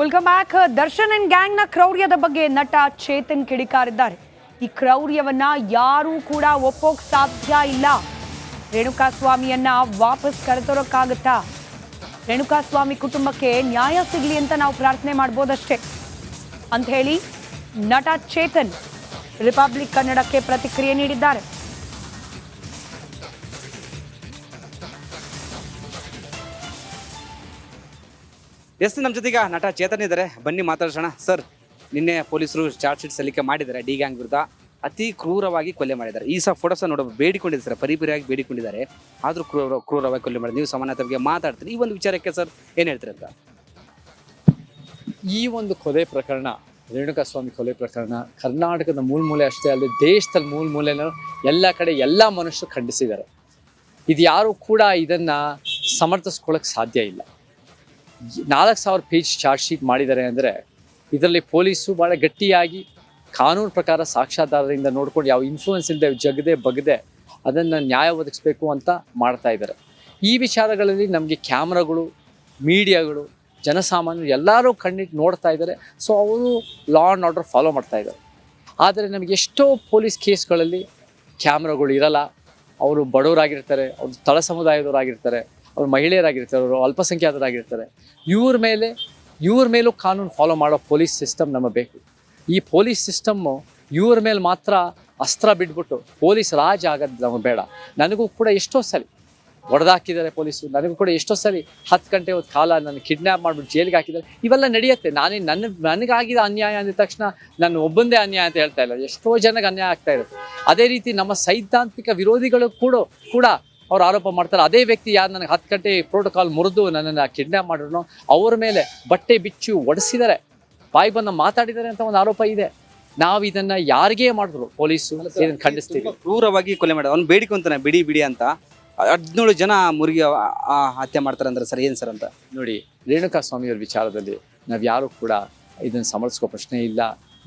Welcome back. Darshan and ಗ್ಯಾಂಗ್ನ ಕ್ರೌರ್ಯದ ಬಗ್ಗೆ ನಟ ಚೇತನ್ ಕಿಡಿಕಾರಿದ್ದಾರೆ. ಈ ಕ್ರೌರ್ಯವನ್ನ ಯಾರೂ ಕೂಡ ಒಪ್ಪೋಕ್ ಸಾಧ್ಯ ಇಲ್ಲ. ರೇಣುಕಾಸ್ವಾಮಿಯನ್ನ ವಾಪಸ್ ಕರೆತರೋಕ್ಕಾಗತ್ತಾ? ರೇಣುಕಾಸ್ವಾಮಿ ಕುಟುಂಬಕ್ಕೆ ನ್ಯಾಯ ಸಿಗಲಿ ಅಂತ ನಾವು ಪ್ರಾರ್ಥನೆ ಮಾಡ್ಬೋದಷ್ಟೇ ಅಂತ ಹೇಳಿ ನಟ ಚೇತನ್ ರಿಪಬ್ಲಿಕ್ ಕನ್ನಡಕ್ಕೆ ಪ್ರತಿಕ್ರಿಯೆ ನೀಡಿದ್ದಾರೆ. ನಮ್ಮ ಜೊತೆಗ ನಟ ಚೇತನ್ ಇದ್ದಾರೆ, ಬನ್ನಿ ಮಾತಾಡ್ಸೋಣ. ಸರ್, ನಿನ್ನೆ ಪೊಲೀಸರು ಚಾರ್ಜ್ ಶೀಟ್ ಸಲ್ಲಿಕೆ ಮಾಡಿದ್ದಾರೆ. ಡಿ ಗ್ಯಾಂಗ್ ವಿರುದ್ಧ ಅತಿ ಕ್ರೂರವಾಗಿ ಕೊಲೆ ಮಾಡಿದ್ದಾರೆ. ಈ ಸಹ ಫೋಟೋಸ ಬೇಡಿಕೊಂಡಿದ್ದಾರೆ ಸರ್, ಪರಿಪರಿಯಾಗಿ ಬೇಡಿಕೊಂಡಿದ್ದಾರೆ. ಆದರೂ ಕ್ರೂರವಾಗಿ ಕೊಲೆ ಮಾಡಿದ್ದಾರೆ. ನೀವು ಸಮಾನತೆ ಬಗ್ಗೆ ಮಾತಾಡ್ತೀರಿ. ಈ ಒಂದು ವಿಚಾರಕ್ಕೆ ಸರ್ ಏನು ಹೇಳ್ತೀರಿ ಅಂತ? ಈ ಒಂದು ಕೊಲೆ ಪ್ರಕರಣ, ರೇಣುಕಾಸ್ವಾಮಿ ಕೊಲೆ ಪ್ರಕರಣ ಕರ್ನಾಟಕದ ಮೂಲೆ ಅಷ್ಟೇ ಅಲ್ಲದೆ ದೇಶದಲ್ಲಿ ಮೂಲೆನೂ ಎಲ್ಲ ಕಡೆ ಎಲ್ಲ ಮನುಷ್ಯರು ಖಂಡಿಸಿದ್ದಾರೆ. ಇದು ಯಾರು ಕೂಡ ಇದನ್ನು ಸಮರ್ಥಿಸ್ಕೊಳ್ಳೋಕ್ಕೆ ಸಾಧ್ಯ ಇಲ್ಲ. 4000 ಪೇಜ್ ಚಾರ್ಜ್ ಶೀಟ್ ಮಾಡಿದ್ದಾರೆ ಅಂದರೆ ಇದರಲ್ಲಿ ಪೊಲೀಸು ಭಾಳ ಗಟ್ಟಿಯಾಗಿ ಕಾನೂನು ಪ್ರಕಾರ ಸಾಕ್ಷ್ಯಾಧಾರದಿಂದ ನೋಡ್ಕೊಂಡು ಯಾವ ಇನ್ಫ್ಲೂಯೆನ್ಸ್ ಇಲ್ಲದೆ ಜಗದೆ ಬಗದೆ ಅದನ್ನು ನ್ಯಾಯ ಒದಗಿಸ್ಬೇಕು ಅಂತ ಮಾಡ್ತಾ ಇದ್ದಾರೆ. ಈ ವಿಚಾರಗಳಲ್ಲಿ ನಮಗೆ ಕ್ಯಾಮ್ರಾಗಳು, ಮೀಡಿಯಾಗಳು, ಜನಸಾಮಾನ್ಯರು ಎಲ್ಲರೂ ಕಣ್ಣಿಟ್ಟು ನೋಡ್ತಾ ಇದ್ದಾರೆ. ಸೊ ಅವರು ಲಾ ಆ್ಯಂಡ್ ಆರ್ಡರ್ ಫಾಲೋ ಮಾಡ್ತಾ ಇದ್ದಾರೆ. ಆದರೆ ನಮಗೆ ಎಷ್ಟೋ ಪೊಲೀಸ್ ಕೇಸ್ಗಳಲ್ಲಿ ಕ್ಯಾಮ್ರಾಗಳು ಇರಲ್ಲ. ಅವರು ಬಡವರಾಗಿರ್ತಾರೆ, ಅವರು ತಳ ಸಮುದಾಯದವರಾಗಿರ್ತಾರೆ, ಅವರು ಮಹಿಳೆಯರಾಗಿರ್ತಾರೆ, ಅವರು ಅಲ್ಪಸಂಖ್ಯಾತರಾಗಿರ್ತಾರೆ. ಇವ್ರ ಮೇಲೂ ಕಾನೂನು ಫಾಲೋ ಮಾಡೋ ಪೊಲೀಸ್ ಸಿಸ್ಟಮ್ ನಮಗೆ ಬೇಕು. ಈ ಪೊಲೀಸ್ ಸಿಸ್ಟಮ್ಮು ಇವ್ರ ಮೇಲೆ ಮಾತ್ರ ಅಸ್ತ್ರ ಬಿಟ್ಬಿಟ್ಟು ಪೊಲೀಸ್ ರಾಜ ಆಗೋದು ನಮಗೆ ಬೇಡ. ನನಗೂ ಕೂಡ ಎಷ್ಟೋ ಸಲ ಹೊಡೆದಾಕಿದ್ದಾರೆ ಪೊಲೀಸರು. ನನಗೂ ಕೂಡ ಎಷ್ಟೋ ಸಲ 10 ಗಂಟೆ ಹೊತ್ತು ಕಾಲ ನನ್ನ ಕಿಡ್ನ್ಯಾಪ್ ಮಾಡಿಬಿಟ್ಟು ಜೈಲಿಗೆ ಹಾಕಿದ್ದಾರೆ. ಇವೆಲ್ಲ ನಡೆಯುತ್ತೆ. ನನಗಾಗಿದ ಅನ್ಯಾಯ ಅಂದ ತಕ್ಷಣ ನಾನು ಒಬ್ಬಂದೇ ಅನ್ಯಾಯ ಅಂತ ಹೇಳ್ತಾ ಇಲ್ಲ, ಎಷ್ಟೋ ಜನಕ್ಕೆ ಅನ್ಯಾಯ ಆಗ್ತಾ ಇರುತ್ತೆ. ಅದೇ ರೀತಿ ನಮ್ಮ ಸೈದ್ಧಾಂತಿಕ ವಿರೋಧಿಗಳು ಕೂಡ ಅವ್ರು ಆರೋಪ ಮಾಡ್ತಾರೆ. ಅದೇ ವ್ಯಕ್ತಿ ಯಾರು ನನಗೆ 10 ಗಂಟೆ ಪ್ರೋಟೋಕಾಲ್ ಮುರಿದು ನನ್ನನ್ನು ಕಿಡ್ನ್ಯಾಪ್ ಮಾಡಿದ್ರು ಅವ್ರ ಮೇಲೆ ಬಟ್ಟೆ ಬಿಚ್ಚು ಒಡಿಸಿದ್ದಾರೆ, ಬಾಯಿ ಬಂದು ಮಾತಾಡಿದ್ದಾರೆ ಅಂತ ಒಂದು ಆರೋಪ ಇದೆ. ನಾವು ಇದನ್ನು ಯಾರಿಗೇ ಮಾಡಿದ್ರು ಪೊಲೀಸು ಇದನ್ನು ಖಂಡಿಸ್ತೀವಿ. ಕ್ರೂರವಾಗಿ ಕೊಲೆ ಮಾಡಿದ ಅವ್ನು ಬೇಡಿಕೊಂತಾನೆ ಬಿಡಿ ಅಂತ 17 ಜನ ಮುರುಗಿ ಹತ್ಯೆ ಮಾಡ್ತಾರೆ ಅಂದ್ರೆ ಸರ್ ಏನು ಸರ್ ಅಂತ? ನೋಡಿ, ರೇಣುಕಾಸ್ವಾಮಿಯವ್ರ ವಿಚಾರದಲ್ಲಿ ನಾವು ಯಾರು ಕೂಡ ಇದನ್ನು ಸಮರ್ಥಿಸ್ಕೋ ಪ್ರಶ್ನೆ ಇಲ್ಲ.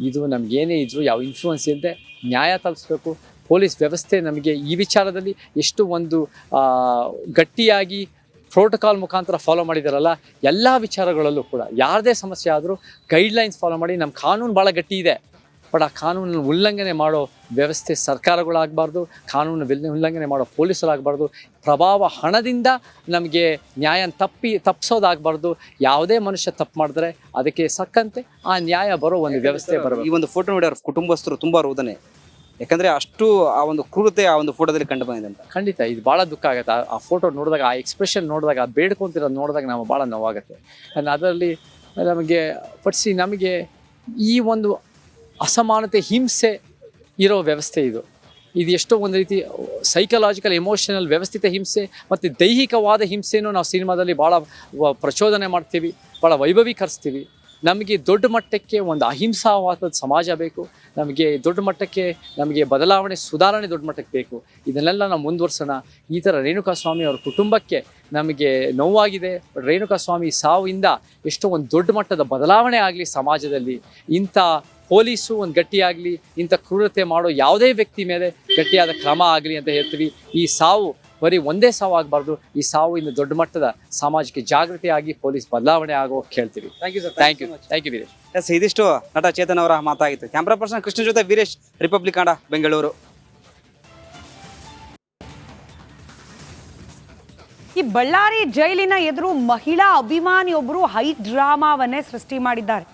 ಇದು ನಮಗೇನೇ ಇದ್ರು ಯಾವ ಇನ್ಫ್ಲೂಯೆನ್ಸ್ ಇಲ್ಲದೆ ನ್ಯಾಯ ತಲುಪಿಸ್ಬೇಕು. ಪೊಲೀಸ್ ವ್ಯವಸ್ಥೆ ನಮಗೆ ಈ ವಿಚಾರದಲ್ಲಿ ಎಷ್ಟು ಒಂದು ಗಟ್ಟಿಯಾಗಿ ಪ್ರೋಟೋಕಾಲ್ ಮುಖಾಂತರ ಫಾಲೋ ಮಾಡಿದಾರಲ್ಲ, ಎಲ್ಲ ವಿಚಾರಗಳಲ್ಲೂ ಕೂಡ ಯಾರದೇ ಸಮಸ್ಯೆ ಆದರೂ ಗೈಡ್ಲೈನ್ಸ್ ಫಾಲೋ ಮಾಡಿ. ನಮ್ಮ ಕಾನೂನು ಭಾಳ ಗಟ್ಟಿ ಇದೆ. ಬಟ್ ಆ ಕಾನೂನನ್ನು ಉಲ್ಲಂಘನೆ ಮಾಡೋ ವ್ಯವಸ್ಥೆ ಸರ್ಕಾರಗಳಾಗಬಾರ್ದು, ಕಾನೂನು ಉಲ್ಲಂಘನೆ ಮಾಡೋ ಪೊಲೀಸರಾಗಬಾರ್ದು. ಪ್ರಭಾವ ಹಣದಿಂದ ನಮಗೆ ನ್ಯಾಯ ತಪ್ಪಿಸೋದಾಗಬಾರ್ದು. ಯಾವುದೇ ಮನುಷ್ಯ ತಪ್ಪು ಮಾಡಿದ್ರೆ ಅದಕ್ಕೆ ಸಕ್ಕಂತೆ ಆ ನ್ಯಾಯ ಬರೋ ಒಂದು ವ್ಯವಸ್ಥೆ ಬರಬೇಕು. ಈ ಒಂದು ಫೋಟೋ ನೋಡಿ ಅವ್ರ ಕುಟುಂಬಸ್ಥರು ತುಂಬ ರೋದನೆ, ಯಾಕಂದರೆ ಅಷ್ಟು ಆ ಒಂದು ಕ್ರೂರತೆ ಆ ಒಂದು ಫೋಟೋದಲ್ಲಿ ಕಂಡು ಬಂದಿದೆ ಅಂತ. ಖಂಡಿತ ಇದು ಭಾಳ ದುಃಖ ಆಗುತ್ತೆ. ಆ ಫೋಟೋ ನೋಡಿದಾಗ, ಆ ಎಕ್ಸ್ಪ್ರೆಷನ್ ನೋಡಿದಾಗ, ಆ ಬೇಡ್ಕೊತಿರೋದು ನೋಡಿದಾಗ ನಾವು ಭಾಳ ನೋವಾಗುತ್ತೆ. ಅದರಲ್ಲಿ ನಮಗೆ ನಮಗೆ ಈ ಒಂದು ಅಸಮಾನತೆ, ಹಿಂಸೆ ಇರೋ ವ್ಯವಸ್ಥೆ ಇದು ಎಷ್ಟೋ ಒಂದು ರೀತಿ ಸೈಕಲಾಜಿಕಲ್, ಎಮೋಷನಲ್, ವ್ಯವಸ್ಥಿತ ಹಿಂಸೆ ಮತ್ತು ದೈಹಿಕವಾದ ಹಿಂಸೆನೂ ನಾವು ಸಿನಿಮಾದಲ್ಲಿ ಭಾಳ ಪ್ರಚೋದನೆ ಮಾಡ್ತೀವಿ, ಭಾಳ ವೈಭವೀಕರಿಸ್ತೀವಿ. ನಮಗೆ ದೊಡ್ಡ ಮಟ್ಟಕ್ಕೆ ಒಂದು ಅಹಿಂಸಾವಾದ ಸಮಾಜ ಬೇಕು. ನಮಗೆ ದೊಡ್ಡ ಮಟ್ಟಕ್ಕೆ ನಮಗೆ ಬದಲಾವಣೆ, ಸುಧಾರಣೆ ದೊಡ್ಡ ಮಟ್ಟಕ್ಕೆ ಬೇಕು. ಇದನ್ನೆಲ್ಲ ನಾವು ಮುಂದುವರ್ಸೋಣ. ಈ ಥರ ರೇಣುಕಾಸ್ವಾಮಿ ಅವ್ರ ಕುಟುಂಬಕ್ಕೆ ನಮಗೆ ನೋವಾಗಿದೆ. ರೇಣುಕಾಸ್ವಾಮಿ ಸಾವಿಂದ ಎಷ್ಟೋ ಒಂದು ದೊಡ್ಡ ಮಟ್ಟದ ಬದಲಾವಣೆ ಆಗಲಿ ಸಮಾಜದಲ್ಲಿ. ಇಂಥ ಪೊಲೀಸು ಒಂದು ಗಟ್ಟಿಯಾಗಲಿ, ಇಂಥ ಕ್ರೂರತೆ ಮಾಡೋ ಯಾವುದೇ ವ್ಯಕ್ತಿ ಮೇಲೆ ಗಟ್ಟಿಯಾದ ಕ್ರಮ ಆಗಲಿ ಅಂತ ಹೇಳ್ತೀವಿ. ಈ ಸಾವು ಬರೀ ಒಂದೇ ಸಾವು ಆಗಬಾರ್ದು. ಈ ಸಾವು ಇನ್ನು ದೊಡ್ಡ ಮಟ್ಟದ ಸಾಮಾಜಿಕ ಜಾಗೃತಿ ಆಗಿ ಪೊಲೀಸ್ ಬದಲಾವಣೆ ಆಗೋ ಕೇಳ್ತೀವಿ. Thank you sir. Thank you Veeresh. Yes, ಇದಿಷ್ಟು ನಟ ಚೇತನ್ ಅವರ ಮಾತಾಗಿತ್ತು. ಕ್ಯಾಮ್ರಾ ಪರ್ಸನ್ ಕೃಷ್ಣ ಜೊತೆ ವೀರೇಶ್, ರಿಪಬ್ಲಿಕ್ ಕನ್ನಡ, ಬೆಂಗಳೂರು. ಈ ಬಳ್ಳಾರಿ ಜೈಲಿನ ಎದುರು ಮಹಿಳಾ ಅಭಿಮಾನಿಯೊಬ್ಬರು ಹೈ ಡ್ರಾಮಾವನ್ನೇ ಸೃಷ್ಟಿ ಮಾಡಿದ್ದಾರೆ.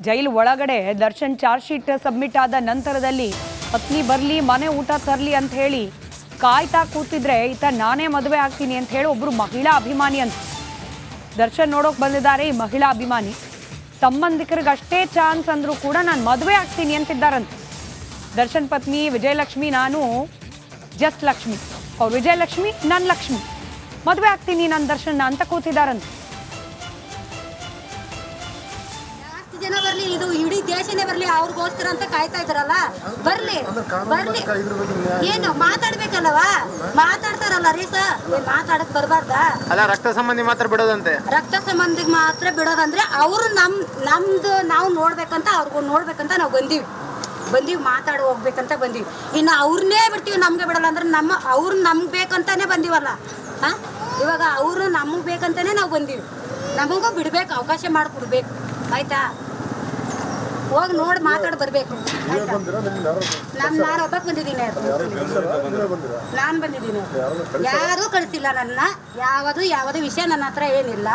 ಜೈಲು ಒಳಗಡೆ ದರ್ಶನ್ ಚಾರ್ಜ್ ಶೀಟ್ ಸಬ್ಮಿಟ್ ಆದ ನಂತರದಲ್ಲಿ ಪತ್ನಿ ಬರಲಿ, ಮನೆ ಊಟ ತರಲಿ ಅಂತ ಹೇಳಿ ಕಾಯ್ತಾ ಕೂತಿದ್ರೆ ಈತ ನಾನೇ ಮದುವೆ ಆಗ್ತೀನಿ ಅಂತ ಹೇಳಿ ಒಬ್ಬರು ಮಹಿಳಾ ಅಭಿಮಾನಿ ಅಂತ ದರ್ಶನ್ ನೋಡೋಕೆ ಬಂದಿದ್ದಾರೆ. ಈ ಮಹಿಳಾ ಅಭಿಮಾನಿ ಸಂಬಂಧಿಕರಿಗೆ ಅಷ್ಟೇ ಚಾನ್ಸ್ ಅಂದರೂ ಕೂಡ ನಾನು ಮದುವೆ ಆಗ್ತೀನಿ ಅಂತಿದ್ದಾರಂತೆ. ದರ್ಶನ್ ಪತ್ನಿ ವಿಜಯಲಕ್ಷ್ಮಿ, ನಾನು ಜಸ್ಟ್ ಲಕ್ಷ್ಮಿ, ಅವ್ರು ವಿಜಯಲಕ್ಷ್ಮಿ, ನನ್ನ ಲಕ್ಷ್ಮಿ, ಮದುವೆ ಆಗ್ತೀನಿ ನನ್ನ ದರ್ಶನ್ ಅಂತ ಕೂತಿದ್ದಾರಂತೆ. ಜನ ಬರ್ಲಿ, ಇದು ಇಡೀ ದೇಶನೇ ಬರ್ಲಿ, ಅವ್ರಿಗೋಸ್ಕರ ಅಂತ ಕಾಯ್ತಾ ಇದಾರಲ್ಲ. ಬರ್ಲಿ ಏನು ಮಾತಾಡ್ಬೇಕಲ್ಲವಾ? ಮಾತಾಡ್ತಾರಲ್ಲ ರೀ ಸರ್, ಮಾತಾಡಕ್ ಬರ್ಬಾರ್ದ? ಅಲ್ಲ, ರಕ್ತ ಸಂಬಂಧಿ ಮಾತ್ರ ಬಿಡೋದಂತೆ. ರಕ್ತ ಸಂಬಂಧಿಗೆ ಮಾತ್ರ ಬಿಡೋದಂದ್ರೆ ಅವರು ನಮ್ದು ನಾವು ನೋಡ್ಬೇಕಂತ, ಅವ್ರಿಗೂ ನೋಡ್ಬೇಕಂತ ನಾವು ಬಂದೀವಿ ಮಾತಾಡಿ ಹೋಗ್ಬೇಕಂತ ಬಂದೀವಿ. ಇನ್ನು ಅವ್ರನ್ನೇ ಬಿಡ್ತೀವಿ, ನಮ್ಗೆ ಬಿಡಲ್ಲ ಅಂದ್ರೆ ಅವ್ರು ನಮ್ಗೆ ಬೇಕಂತಾನೆ ಬಂದೀವಲ್ಲ. ಇವಾಗ ಅವರು ನಮಗೆ ಬೇಕಂತಾನೆ ನಾವು ಬಂದೀವಿ. ನಮಗೂ ಬಿಡ್ಬೇಕು, ಅವಕಾಶ ಮಾಡಿಕೊಡ್ಬೇಕು. ಆಯ್ತಾ ಹೋಗಿ ನೋಡಿ ಮಾತಾಡಿ ಬರ್ಬೇಕು ನಾನು ಒಬ್ಬಕ್ಕೆ ಬಂದಿದ್ದೀನಿ ನಾನು ಬಂದಿದ್ದೀನಿ ಯಾರೂ ಕಳಿಸಿಲ್ಲ ನನ್ನ ಯಾವುದೇ ವಿಷಯ ನನ್ನ ಹತ್ರ ಏನಿಲ್ಲ.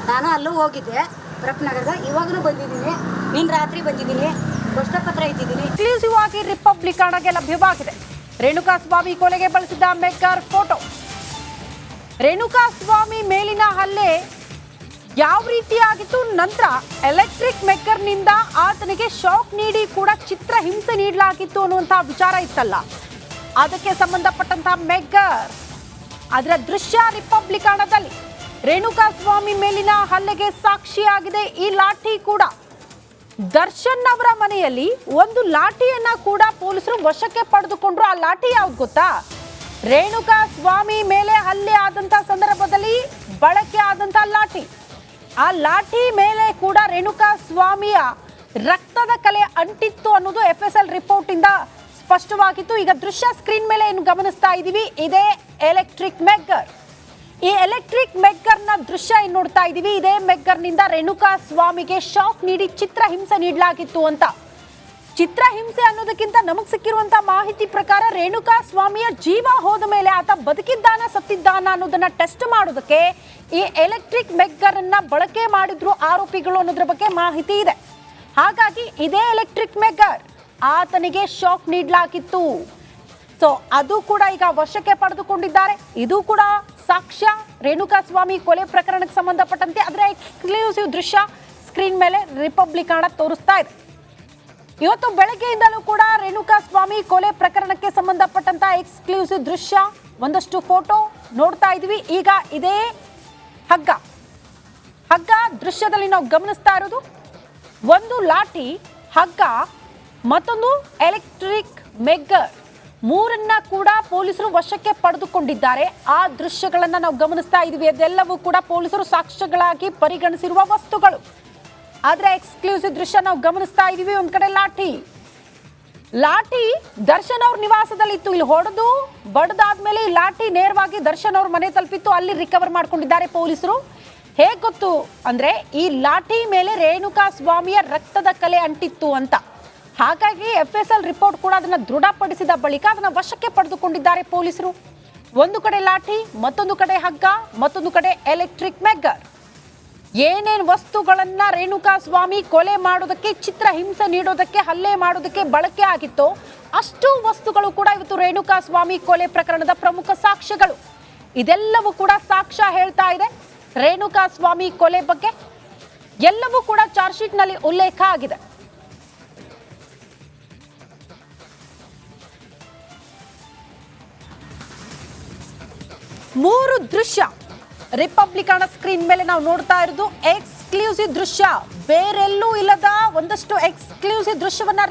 ನಾನು ಅಲ್ಲೂ ಹೋಗಿದ್ದೆ ರಪ್ನಗರದ, ಇವಾಗಲೂ ಬಂದಿದ್ದೀನಿ, ನಿನ್ನ ರಾತ್ರಿ ಬಂದಿದ್ದೀನಿ, ಪತ್ರ ಇಟ್ಟಿದ್ದೀನಿ. ಎಕ್ಸ್ಕ್ಲೂಸಿವ್ ಆಗಿ ರಿಪಬ್ಲಿಕನ್ಗೆ ಲಭ್ಯವಾಗಿದೆ ರೇಣುಕಾಸ್ವಾಮಿ ಕೊಲೆಗೆ ಬಳಸಿದ ಮೆಕ್ಕರ್ ಫೋಟೋ. ರೇಣುಕಾಸ್ವಾಮಿ ಮೇಲಿನ ಹಲ್ಲೆ ಯಾವ ರೀತಿಯಾಗಿತ್ತು, ನಂತರ ಎಲೆಕ್ಟ್ರಿಕ್ ಮೆಕ್ಕರ್ನಿಂದ ಆತನಿಗೆ ಶಾಕ್ ನೀಡಿ ಕೂಡ ಚಿತ್ರ ಹಿಂಸೆ ನೀಡಲಾಗಿತ್ತು ಅನ್ನುವಂತಹ ವಿಚಾರ ಇತ್ತಲ್ಲ, ಅದಕ್ಕೆ ಸಂಬಂಧಪಟ್ಟಂತಹ ಮೆಕ್ಕರ್ ಅದರ ದೃಶ್ಯ ರಿಪಬ್ಲಿಕನದಲ್ಲಿ ರೇಣುಕಾಸ್ವಾಮಿ ಮೇಲಿನ ಹಲ್ಲೆಗೆ ಸಾಕ್ಷಿಯಾಗಿದೆ. ಈ ಲಾಠಿ ಕೂಡ ದರ್ಶನ್ ಅವರ ಮನೆಯಲ್ಲಿ ಒಂದು ಲಾಠಿಯನ್ನ ಕೂಡ ಪೊಲೀಸರು ವಶಕ್ಕೆ ಪಡೆದುಕೊಂಡ್ರು. ಆ ಲಾಠಿ ಯಾವ್ದು ಗೊತ್ತಾ? ರೇಣುಕಾಸ್ವಾಮಿ ಮೇಲೆ ಹಲ್ಲೆ ಆದಂತ ಸಂದರ್ಭದಲ್ಲಿ ಬಳಕೆ ಆದಂತ ಲಾಠಿ. ಆ ಲಾಠಿ ಮೇಲೆ ಕೂಡ ರೇಣುಕಾಸ್ವಾಮಿಯ ರಕ್ತದ ಕಲೆ ಅಂಟಿತ್ತು ಅನ್ನೋದು FSL ರಿಪೋರ್ಟ್ ಇಂದ ಸ್ಪಷ್ಟವಾಗಿತ್ತು. ಈಗ ದೃಶ್ಯ ಸ್ಕ್ರೀನ್ ಮೇಲೆ ಏನು ಗಮನಿಸ್ತಾ ಇದೀವಿ, ಇದೇ ಎಲೆಕ್ಟ್ರಿಕ್ ಮೆಕ್ಕರ್. ಈ ಎಲೆಕ್ಟ್ರಿಕ್ ಮೆಕ್ಕರ್ನ ದೃಶ್ಯ ಏನು ನೋಡ್ತಾ ಇದೀವಿ, ಇದೇ ಮೆಕ್ಕರ್ನಿಂದ ರೇಣುಕಾಸ್ವಾಮಿಗೆ ಶಾಕ್ ನೀಡಿ ಚಿತ್ರ ಹಿಂಸೆ ನೀಡಲಾಗಿತ್ತು ಅಂತ. ಚಿತ್ರ ಹಿಂಸೆ ಅನ್ನೋದಕ್ಕಿಂತ ನಮಗೆ ಸಿಕ್ಕಿರುವಂತ ಮಾಹಿತಿ ಪ್ರಕಾರ ರೇಣುಕಾಸ್ವಾಮಿಯ ಜೀವ ಹೋದ ಮೇಲೆ ಆತ ಬದುಕಿದ್ದಾನ ಸತ್ತಿದ್ದಾನ ಅನ್ನೋದನ್ನ ಟೆಸ್ಟ್ ಮಾಡೋದಕ್ಕೆ ಈ ಎಲೆಕ್ಟ್ರಿಕ್ ಮೆಕ್ಕರ್ ಅನ್ನ ಬಳಕೆ ಮಾಡಿದ್ರು ಆರೋಪಿಗಳು ಅನ್ನೋದ್ರ ಬಗ್ಗೆ ಮಾಹಿತಿ ಇದೆ. ಹಾಗಾಗಿ ಇದೇ ಎಲೆಕ್ಟ್ರಿಕ್ ಮೆಕ್ಕರ್ ಆತನಿಗೆ ಶಾಕ್ ನೀಡಲಾಗಿತ್ತು. ಸೊ ಅದು ಕೂಡ ಈಗ ವಶಕ್ಕೆ ಪಡೆದುಕೊಂಡಿದ್ದಾರೆ. ಇದು ಕೂಡ ಸಾಕ್ಷ್ಯ ರೇಣುಕಾಸ್ವಾಮಿ ಕೊಲೆ ಪ್ರಕರಣಕ್ಕೆ ಸಂಬಂಧಪಟ್ಟಂತೆ ಅದರ ಎಕ್ಸ್ಕ್ಲೂಸಿವ್ ದೃಶ್ಯ ಸ್ಕ್ರೀನ್ ಮೇಲೆ ರಿಪಬ್ಲಿಕನ್ ತೋರಿಸ್ತಾ ಇದೆ. ಇವತ್ತು ಬೆಳಗ್ಗೆಯಿಂದಲೂ ಕೂಡ ರೇಣುಕಾಸ್ವಾಮಿ ಕೊಲೆ ಪ್ರಕರಣಕ್ಕೆ ಸಂಬಂಧಪಟ್ಟಂತ ಎಕ್ಸ್ಕ್ಲೂಸಿವ್ ದೃಶ್ಯ, ಒಂದಷ್ಟು ಫೋಟೋ ನೋಡ್ತಾ ಇದ್ವಿ. ಈಗ ಇದೇ ಹಗ್ಗ ದೃಶ್ಯದಲ್ಲಿ ನಾವು ಗಮನಿಸ್ತಾ ಇರೋದು ಒಂದು ಲಾಠಿ, ಹಗ್ಗ, ಮತ್ತೊಂದು ಎಲೆಕ್ಟ್ರಿಕ್ ಮೆಕ್ಕರ್, ಮೂರನ್ನ ಕೂಡ ಪೊಲೀಸರು ವಶಕ್ಕೆ ಪಡೆದುಕೊಂಡಿದ್ದಾರೆ. ಆ ದೃಶ್ಯಗಳನ್ನ ನಾವು ಗಮನಿಸ್ತಾ ಇದೀವಿ. ಅದೆಲ್ಲವೂ ಕೂಡ ಪೊಲೀಸರು ಸಾಕ್ಷ್ಯಗಳಾಗಿ ಪರಿಗಣಿಸಿರುವ ವಸ್ತುಗಳು. ಆದ್ರೆ ಎಕ್ಸ್ಕ್ಲೂಸಿವ್ ದೃಶ್ಯ ನಾವು ಗಮನಿಸ್ತಾ ಇದೀವಿ. ಒಂದ್ ಕಡೆ ಲಾಠಿ ದರ್ಶನ್ ಅವ್ರ ನಿವಾಸದಲ್ಲಿ ಇತ್ತು. ಇಲ್ಲಿ ಹೊಡೆದು ಬಡದಾದ್ಮೇಲೆ ಈ ಲಾಠಿ ನೇರವಾಗಿ ದರ್ಶನ್ ಅವ್ರ ಮನೆ ತಲುಪಿತ್ತು. ಅಲ್ಲಿ ರಿಕವರ್ ಮಾಡ್ಕೊಂಡಿದ್ದಾರೆ ಪೊಲೀಸರು. ಹೇಗ್ ಗೊತ್ತು ಅಂದ್ರೆ ಈ ಲಾಠಿ ಮೇಲೆ ರೇಣುಕಾಸ್ವಾಮಿಯ ರಕ್ತದ ಕಲೆ ಅಂಟಿತ್ತು ಅಂತ. ಹಾಗಾಗಿ FSL ರಿಪೋರ್ಟ್ ಕೂಡ ಅದನ್ನ ದೃಢಪಡಿಸಿದ ಬಳಿಕ ಅದನ್ನ ವಶಕ್ಕೆ ಪಡೆದುಕೊಂಡಿದ್ದಾರೆ ಪೊಲೀಸರು. ಒಂದು ಕಡೆ ಲಾಠಿ, ಮತ್ತೊಂದು ಕಡೆ ಹಗ್ಗ, ಮತ್ತೊಂದು ಕಡೆ ಎಲೆಕ್ಟ್ರಿಕ್ ಮೆಕ್ಕರ್. ಏನೇನು ವಸ್ತುಗಳನ್ನ ರೇಣುಕಾಸ್ವಾಮಿ ಕೊಲೆ ಮಾಡೋದಕ್ಕೆ, ಚಿತ್ರ ಹಿಂಸೆ ನೀಡೋದಕ್ಕೆ, ಹಲ್ಲೆ ಮಾಡೋದಕ್ಕೆ ಬಳಕೆ ಆಗಿತ್ತೋ ಅಷ್ಟು ವಸ್ತುಗಳು ಕೂಡ ಇವತ್ತು ರೇಣುಕಾಸ್ವಾಮಿ ಕೊಲೆ ಪ್ರಕರಣದ ಪ್ರಮುಖ ಸಾಕ್ಷ್ಯಗಳು. ಇದೆಲ್ಲವೂ ಕೂಡ ಸಾಕ್ಷ್ಯ ಹೇಳ್ತಾ ಇದೆ ರೇಣುಕಾಸ್ವಾಮಿ ಕೊಲೆ ಬಗ್ಗೆ. ಎಲ್ಲವೂ ಕೂಡ ಚಾರ್ಜ್ ಶೀಟ್ ನಲ್ಲಿ ಉಲ್ಲೇಖ ಆಗಿದೆ. ಮೂರು ದೃಶ್ಯ ರಿಪಬ್ಲಿಕನ್ ಸ್ಕ್ರೀನ್ ಮೇಲೆ ನಾವು ನೋಡ್ತಾ ಇರೋದು ಎಕ್ಸ್ಕ್ಲೂಸಿವ್ ದೃಶ್ಯ. ಬೇರೆಲ್ಲೂ ಇಲ್ಲದ ಒಂದಷ್ಟು ಎಕ್ಸ್ಕ್ಲೂಸಿವ್ ದೃಶ್ಯವನ್ನ